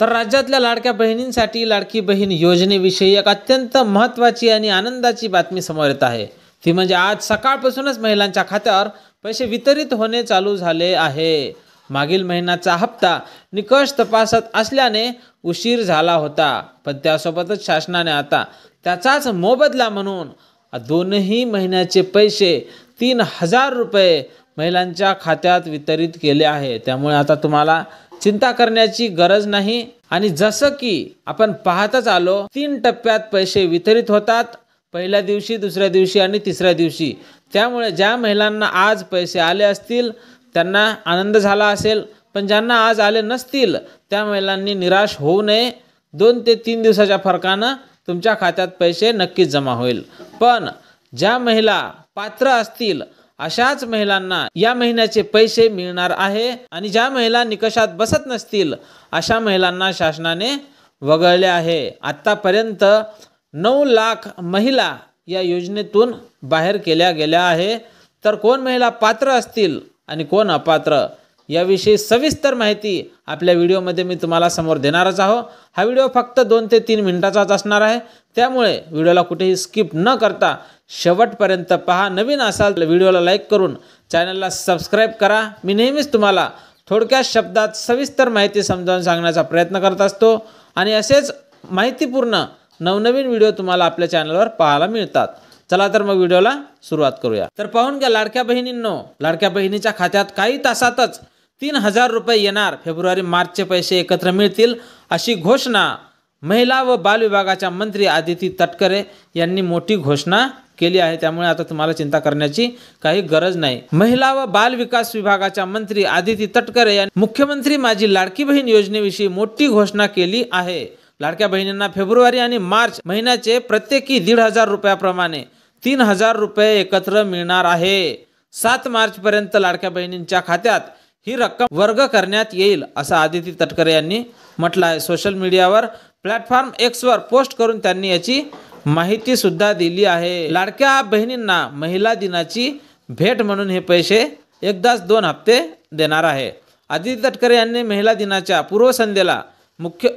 तर राज्यातल्या लाडक्या बहिणींसाठी लाडकी बहीण योजनेविषयी एक अत्यंत महत्त्वाची आणि आनंदाची बातमी समोर येत आहे। ती म्हणजे आज सकाळपासूनच महिलांच्या खात्यावर पैसे वितरित होणे चालू झाले आहे। मागील महिन्याचा हप्ता निकष तपासत असल्याने उशीर झाला होता, पण त्यासोबतच शासनाने आता त्याचाच मोबदला म्हणून दोनही महिन्याचे पैसे 3000 रुपये महिलांच्या खात्यात वितरित केले आहे। त्यामुळे आता तुम्हाला चिंता करण्याची गरज नाही। आणि जसं की आपण पाहतच आलो, 3 टप्प्यात पैसे वितरित होतात, पहिल्या दिवशी, दुसऱ्या दिवशी आणि तिसऱ्या दिवशी। त्यामुळे ज्या महिलांना आज पैसे आले असतील त्यांना आनंद झाला असेल, पण ज्यांना आज आले नसतील त्या महिलांनी निराश होऊ नये। 2 ते 3 दिवसाच्या फरकानं तुमच्या खात्यात पैसे नक्कीच जमा होईल। पण ज्या महिला पात्र असतील अशाच महिलांना या महिन्याचे पैसे मिळणार आहे, आणि ज्या महिला निकषात बसत नसतील अशा महिलांना शासनाने वगळले आहे। आतापर्यंत 9 लाख महिला या योजनेतून बाहेर केल्या गेल्या आहे। तर कोण महिला पात्र असतील आणि कोण अपात्र याविषयी सविस्तर माहिती आपल्या व्हिडिओमध्ये मी तुम्हाला समोर देणारच आहो। हा व्हिडिओ फक्त 2 ते 3 मिनिटाचाच असणार आहे, त्यामुळे व्हिडिओला कुठेही स्किप न करता शेवटपर्यंत पहा। नवीन असाल तर व्हिडिओला लाईक करून चॅनलला सबस्क्राईब करा। मी नेहमीच तुम्हाला थोडक्यात शब्दात सविस्तर माहिती समजावून सांगण्याचा प्रयत्न करत असतो, आणि असेच माहितीपूर्ण नवनवीन व्हिडिओ तुम्हाला आपल्या चॅनलवर पाहायला मिळतात। चला तर मग व्हिडिओला सुरुवात करूया। तर पाहून घ्या लाडक्या बहिणींनो, लाडक्या बहिणीच्या खात्यात काही तासातच 3000 रुपये येणार। फेब्रुवारी मार्चचे पैसे एकत्र मिळतील अशी घोषणा महिला व बाल विभागाच्या मंत्री आदिती तटकरे यांनी मोठी घोषणा केली आहे। त्यामुळे आता तुम्हाला चिंता करण्याची काही गरज नाही। महिला व बाल विकास विभागाच्या मंत्री आदिती तटकरे यांनी मुख्यमंत्री माझी लाडकी बहीण योजनेविषयी मोठी घोषणा केली आहे। लाडक्या बहिणींना फेब्रुवारी आणि मार्च महिन्याचे प्रत्येकी 1500 रुपयाप्रमाणे 3000 रुपये एकत्र मिळणार आहे। 7 मार्च पर्यंत लाडक्या बहिणींच्या खात्यात ही रक्कम वर्ग करण्यात येईल असं आदिती तटकरे यांनी म्हटलं आहे। सोशल मीडियावर प्लॅटफॉर्म X वर पोस्ट करून त्यांनी याची माहिती सुद्धा दिली आहे। लाडक्या बहिणींना महिला दिनाची भेट म्हणून हे पैसे एकदाच 2 हप्ते देणार आहे। आदिती तटकरे यांनी महिला दिनाच्या पूर्वसंध्येला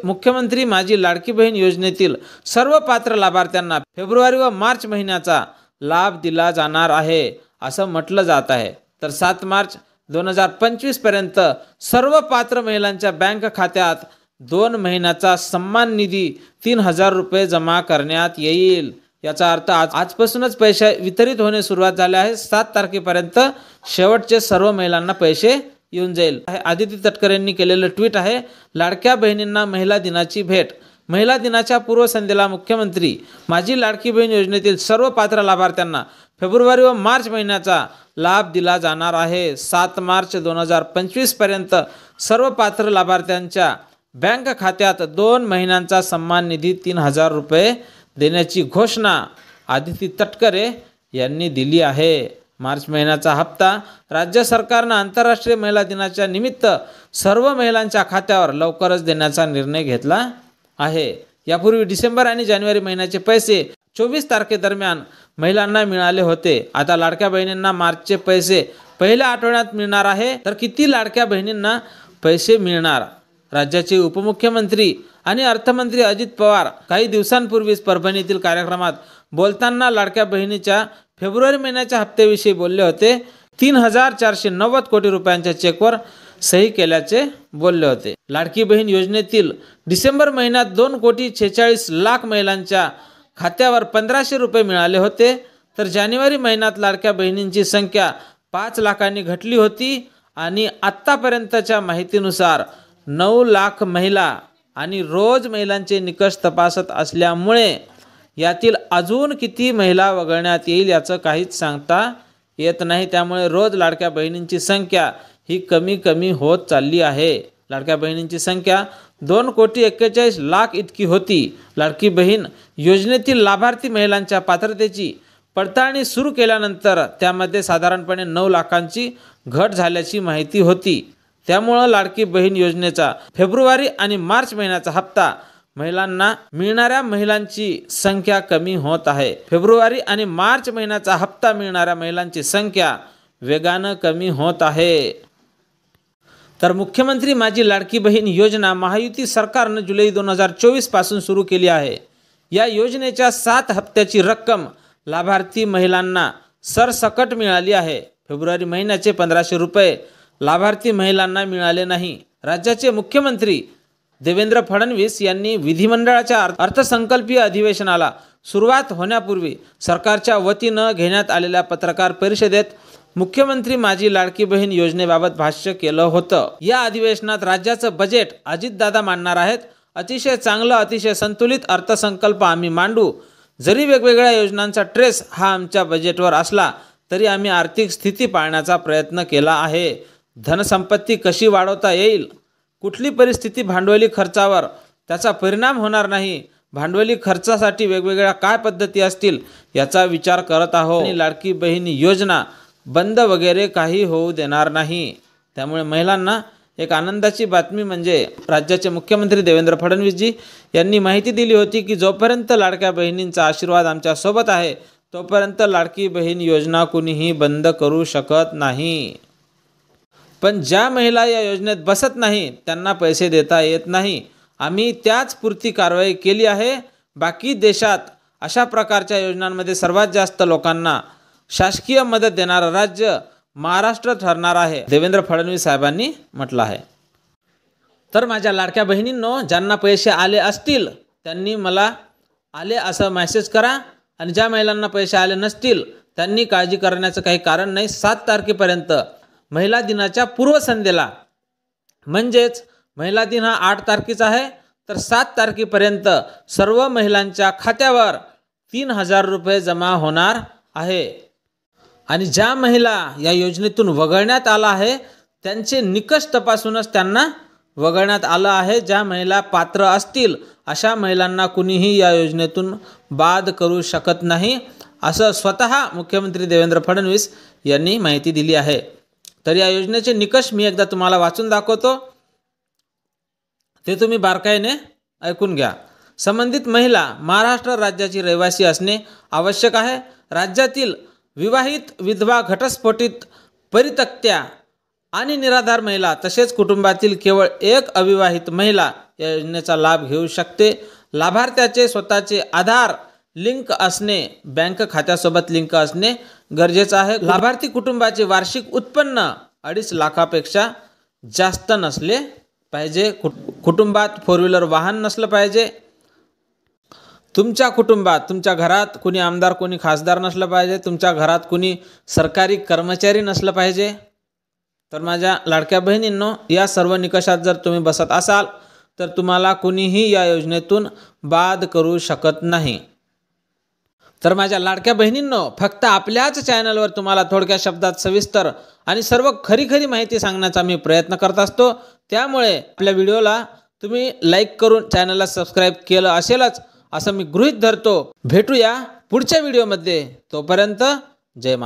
मुख्यमंत्री माझी लाडकी बहीण योजनेतील सर्व पात्र लाभार्थ्यांना फेब्रुवारी व मार्च महिन्याचा लाभ दिला जाणार आहे असं म्हटलं जात आहे। तर 7 मार्च 2025 पर्यंत सर्व पात्र महिलांच्या बँक खात्यात 2 महिन्याचा सन्मान निधी 3000 रुपये जमा करण्यात येईल। याचा अर्थ आजपासूनच पैसे वितरित होणे सुरुवात झाले आहे। 7 तारखेपर्यंत शेवटचे सर्व महिलांना पैसे येऊन जाईल। आदिती तटकरे यांनी केलेलं ट्विट आहे, लाडक्या बहिणींना महिला दिनाची भेट। महिला दिनाच्या पूर्वसंध्येला मुख्यमंत्री माझी लाडकी बहीण योजनेतील सर्व पात्र लाभार्थ्यांना फेब्रुवारी व मार्च महिन्याचा लाभ दिला जाणार आहे। 7 मार्च 2025 पर्यंत सर्व पात्र लाभार्थ्यांच्या बँक खात्यात 2 महिन्यांचा सन्मान निधी 3000 रुपये देण्याची घोषणा आदिती तटकरे यांनी दिली आहे। मार्च महिन्याचा हप्ता राज्य सरकारनं आंतरराष्ट्रीय महिला दिनाच्या निमित्त सर्व महिलांच्या खात्यावर लवकरच देण्याचा निर्णय घेतला आहे। यापूर्वी डिसेंबर आणि जानेवारी महिन्याचे पैसे 24 तारखेदरम्यान महिलांना मिळाले होते। आता लाडक्या बहिणींना मार्चचे पैसे पहिल्या आठवड्यात मिळणार आहे। तर किती लाडक्या बहिणींना पैसे मिळणार? राज्याचे उपमुख्यमंत्री आणि अर्थमंत्री अजित पवार काही दिवसांपूर्वीच परभणीतील कार्यक्रमात बोलताना लाडक्या बहिणीच्या फेब्रुवारी महिन्याच्या हप्त्याविषयी बोलले होते। 3490 कोटी रुपयांच्या चेकवर सही केल्याचे बोलले होते। लाडकी बहीण योजनेतील डिसेंबर महिन्यात 2,46,00,000 महिलांच्या खात्यावर 1500 रुपये मिळाले होते। तर जानेवारी महिन्यात लाडक्या बहिणींची संख्या 5 लाखांनी घटली होती, आणि आत्तापर्यंतच्या माहितीनुसार 9 लाख महिला आणि रोज महिलांचे निकष तपासत असल्यामुळे यातील अजून किती महिला वगळण्यात येईल याचं काहीच सांगता येत नाही। त्यामुळे रोज लाडक्या बहिणींची संख्या ही कमी होत चालली आहे। लाडक्या बहिणींची संख्या 2,41,00,000 इतकी होती। लाडकी बहीण योजनेतील लाभार्थी महिलांच्या पात्रतेची पडताळणी सुरू केल्यानंतर त्यामध्ये साधारणपणे 9 लाखांची घट झाल्याची माहिती होती। त्यामुळे लाडकी बहीण योजनेचा फेब्रुवारी आणि मार्च महिन्याचा हप्ता महिलांना मिळणाऱ्या महिलांची संख्या कमी होत आहे। फेब्रुवारी आणि मार्च महिन्याचा हप्ता मिळणाऱ्या महिलांची संख्या वेगाने कमी होत आहे। तर मुख्यमंत्री माझी लाडकी बहीण योजना महायुती सरकारनं जुलै 2024 पासून सुरू केली आहे। या योजनेच्या 7 हप्त्याची रक्कम लाभार्थी महिलांना सरसकट मिळाली आहे। फेब्रुवारी महिन्याचे 1500 रुपये लाभार्थी महिलांना मिळाले नाही। राज्याचे मुख्यमंत्री देवेंद्र फडणवीस यांनी विधिमंडळाच्या अर्थसंकल्पीय अधिवेशनाला सुरुवात होण्यापूर्वी सरकारच्या वतीनं घेण्यात आलेल्या पत्रकार परिषदेत मुख्यमंत्री माझी लाडकी बहीण योजनेबाबत भाष्य केलं होतं। या अधिवेशनात राज्याचं बजेट अजितदादा मांडणार आहेत। अतिशय चांगलं, अतिशय संतुलित अर्थसंकल्प आम्ही मांडू। जरी वेगवेगळ्या योजनांचा ट्रेस हा आमच्या बजेटवर असला तरी आम्ही आर्थिक स्थिती पाळण्याचा प्रयत्न केला आहे। धनसंपत्ती कशी वाढवता येईल, कुठली परिस्थिती भांडवली खर्चावर त्याचा परिणाम होणार नाही, भांडवली खर्चासाठी वेगवेगळ्या काय पद्धती असतील याचा विचार करत आहोत। आणि लाडकी बहीण योजना बंद वगैरे काही होऊ देणार नाही। त्यामुळे महिलांना एक आनंदाची बातमी म्हणजे राज्याचे मुख्यमंत्री देवेंद्र फडणवीसजी यांनी माहिती दिली होती की जोपर्यंत लाडक्या बहिणींचा आशीर्वाद आमच्या सोबत आहे तोपर्यंत लाडकी बहीण योजना कुणीही बंद करू शकत नाही। पण ज्या महिला या योजनेत बसत नाही त्यांना पैसे देता येत नाही। आम्ही त्याच पुरती कारवाई केली आहे। बाकी देशात अशा प्रकारच्या योजनांमध्ये सर्वात जास्त लोकांना शासकीय मदत देणारं राज्य महाराष्ट्र ठरणार आहे, देवेंद्र फडणवीस साहेबांनी म्हटलं आहे। तर माझ्या लाडक्या बहिणींनो, ज्यांना पैसे आले असतील त्यांनी मला आले असं मेसेज करा आणि ज्या महिलांना पैसे आले नसतील त्यांनी काळजी करण्याचं काही कारण नाही। 7 तारखेपर्यंत महिला दिनाच्या पूर्वसंध्येला, म्हणजेच महिला दिन हा 8 तारखेचा आहे, तर 7 तारखेपर्यंत सर्व महिलांच्या खात्यावर 3000 रुपये जमा होणार आहे। आणि ज्या महिला या योजनेतून वगळण्यात आला आहे त्यांचे निकष तपासूनच त्यांना वगळण्यात आलं आहे। ज्या महिला पात्र असतील अशा महिलांना कुणीही या योजनेतून बाद करू शकत नाही, असं स्वतः मुख्यमंत्री देवेंद्र फडणवीस यांनी माहिती दिली आहे। तर या योजनेचे निकष मी एकदा तुम्हाला वाचून दाखवतो, ते तुम्ही बारकाईने ऐकून घ्या। संबंधित महिला महाराष्ट्र राज्याची रहिवासी असणे आवश्यक आहे। राज्यातील विवाहित, विधवा, घटस्फोटित, परित्यक्त्या आणि निराधार महिला तसेच कुटुंबातील केवळ एक अविवाहित महिला या योजनेचा लाभ घेऊ शकते। लाभार्थ्याचे स्वतःचे आधार लिंक असणे, बँक खात्यासोबत लिंक असणे गरजेचं आहे। लाभार्थी कुटुंबाचे वार्षिक उत्पन्न 2.5 लाखापेक्षा जास्त नसले पाहिजे। कुटुंबात 4 व्हीलर वाहन नसलं पाहिजे। तुमच्या कुटुंबात, तुमच्या घरात कुणी आमदार, कुणी खासदार नसलं पाहिजे। तुमच्या घरात कुणी सरकारी कर्मचारी नसलं पाहिजे। तर माझ्या लाडक्या बहिणींनो, या सर्व निकषात जर तुम्ही बसत असाल तर तुम्हाला कुणीही या योजनेतून बाद करू शकत नाही। तर माझ्या लाडक्या बहिणींनो, फक्त आपल्याच चॅनलवर तुम्हाला थोडक्या शब्दात सविस्तर आणि सर्व खरी माहिती सांगण्याचा मी प्रयत्न करत असतो। त्यामुळे आपल्या व्हिडिओला तुम्ही लाईक करून चॅनलला सबस्क्राईब केलं असेलच असं मी गृहीत धरतो। भेटूया पुढच्या व्हिडिओमध्ये, तोपर्यंत जय महाराष्ट्र।